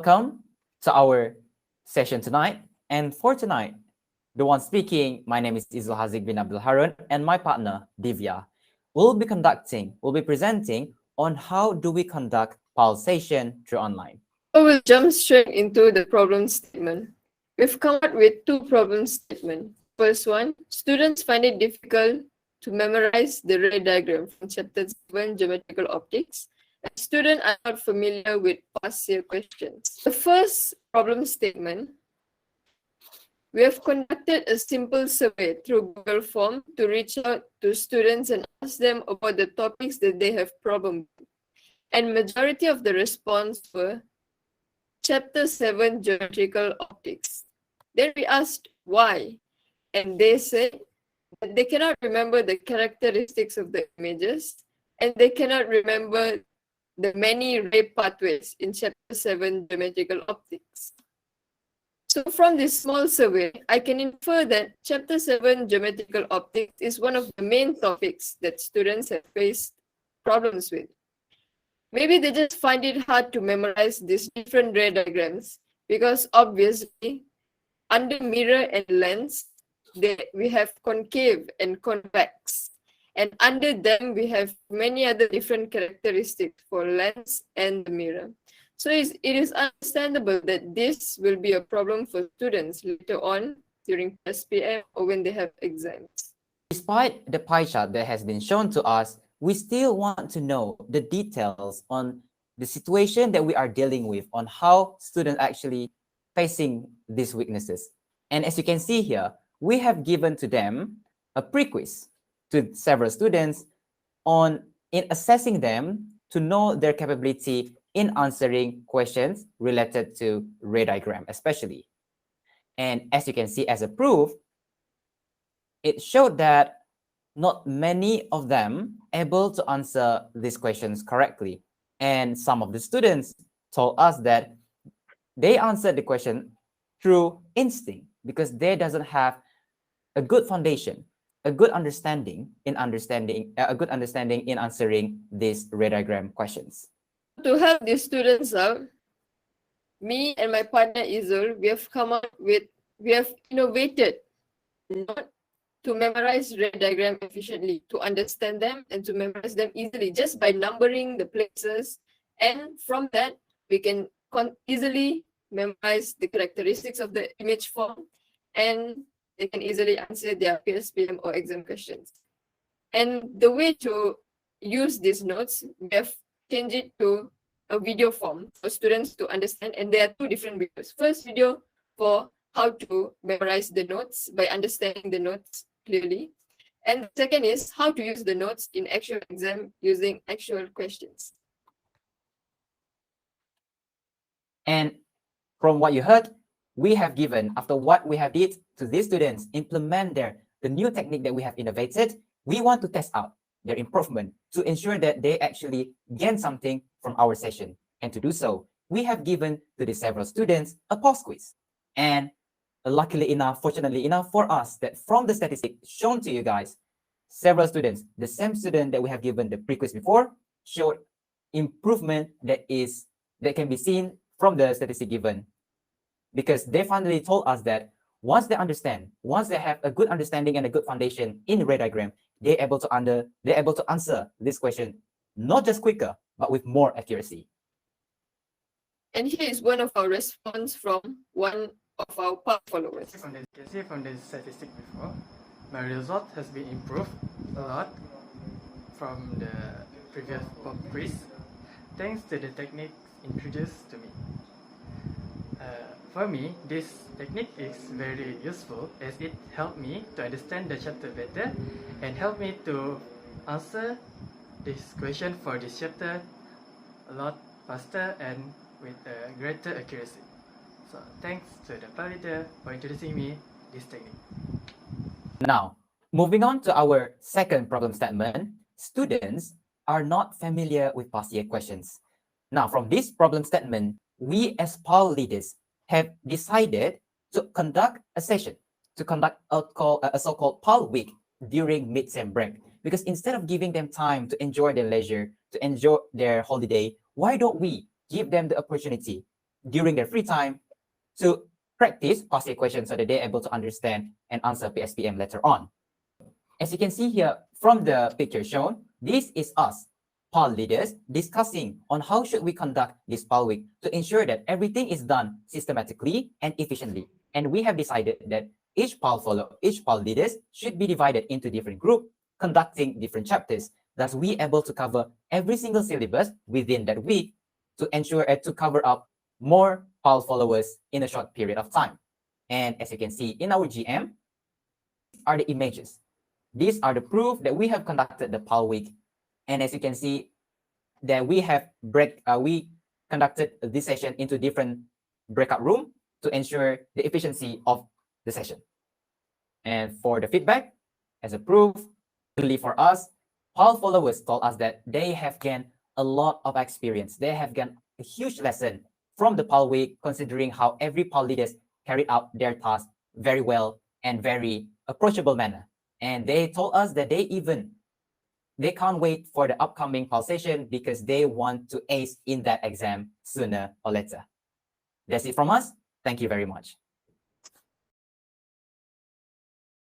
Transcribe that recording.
Welcome to our session tonight. And for tonight, the one speaking, my name is IZZUL HAZIQ bin ABDUL HARUN, and my partner, DHIVYA. We'll be presenting on how do we conduct pulsation through online. So we'll jump straight into the problem statement. We've come up with two problem statements. First one, students find it difficult to memorize the ray diagram from chapter 7, geometrical optics. And students are not familiar with past year questions. The first problem statement, we have conducted a simple survey through Google Form to reach out to students and ask them about the topics that they have problem with. And majority of the response were Chapter 7, Geometrical Optics. Then we asked why, and they said that they cannot remember the characteristics of the images, and they cannot remember the many ray pathways in Chapter 7, Geometrical Optics. So from this small survey, I can infer that Chapter 7, Geometrical Optics is one of the main topics that students have faced problems with. Maybe they just find it hard to memorize these different ray diagrams because obviously under mirror and lens, we have concave and convex. And under them, we have many other different characteristics for lens and the mirror. So it is understandable that this will be a problem for students later on during SPM or when they have exams. Despite the pie chart that has been shown to us, we still want to know the details on the situation that we are dealing with, on how students actually facing these weaknesses. And as you can see here, we have given to them a pre-quiz to several students in assessing them to know their capability in answering questions related to ray diagram especially. And as you can see as a proof, it showed that not many of them able to answer these questions correctly. And some of the students told us that they answered the question through instinct because they doesn't have a good foundation, a good understanding in answering these ray diagram questions. To help these students out, me and my partner IZZUL, we have innovated not to memorize ray diagram efficiently, to understand them and to memorize them easily just by numbering the places. And from that, we can easily memorize the characteristics of the image form, and they can easily answer their PSPM or exam questions. And the way to use these notes, we have changed it to a video form for students to understand. And there are two different videos. First video for how to memorize the notes by understanding the notes clearly. And the second is how to use the notes in actual exam using actual questions. And from what you heard, we have given, after what we have did to these students, implement the new technique that we have innovated, we want to test out their improvement to ensure that they actually gain something from our session. And to do so, we have given to the several students a pulse quiz. And luckily enough, fortunately enough for us, that from the statistics shown to you guys, several students, the same student that we have given the pre-quiz before, showed improvement that can be seen from the statistic given. Because they finally told us that once they have a good understanding and a good foundation in the ray diagram, they're able to answer this question not just quicker, but with more accuracy. And here is one of our response from one of our past followers. You can see from the statistic before, my result has been improved a lot from the previous pop quiz, thanks to the technique introduced to me. For me, this technique is very useful as it helped me to understand the chapter better and helped me to answer this question for this chapter a lot faster and with a greater accuracy. So thanks to the validator for introducing me this technique. Now, moving on to our second problem statement, students are not familiar with past year questions. Now, from this problem statement, we as PAL leaders have decided to conduct a session, to conduct a so-called PAL week during mid-sem break. Because instead of giving them time to enjoy their leisure, to enjoy their holiday, why don't we give them the opportunity during their free time to practice past equations so that they're able to understand and answer PSPM later on. As you can see here from the picture shown, this is us, PAL leaders, discussing on how should we conduct this PAL week to ensure that everything is done systematically and efficiently. And we have decided that each PAL leaders should be divided into different groups, conducting different chapters. Thus, we able to cover every single syllabus within that week to ensure to cover up more PAL followers in a short period of time. And as you can see in our GM, are the images. These are the proof that we have conducted the PAL week. And as you can see, that we have we conducted this session into different breakout room to ensure the efficiency of the session. And for the feedback, as a proof, really for us, PAL followers told us that they have gained a lot of experience. They have gained a huge lesson from the PAL week, considering how every PAL leaders carried out their task very well and very approachable manner. And they told us that they can't wait for the upcoming PAL session because they want to ace in that exam sooner or later. That's it from us. Thank you very much.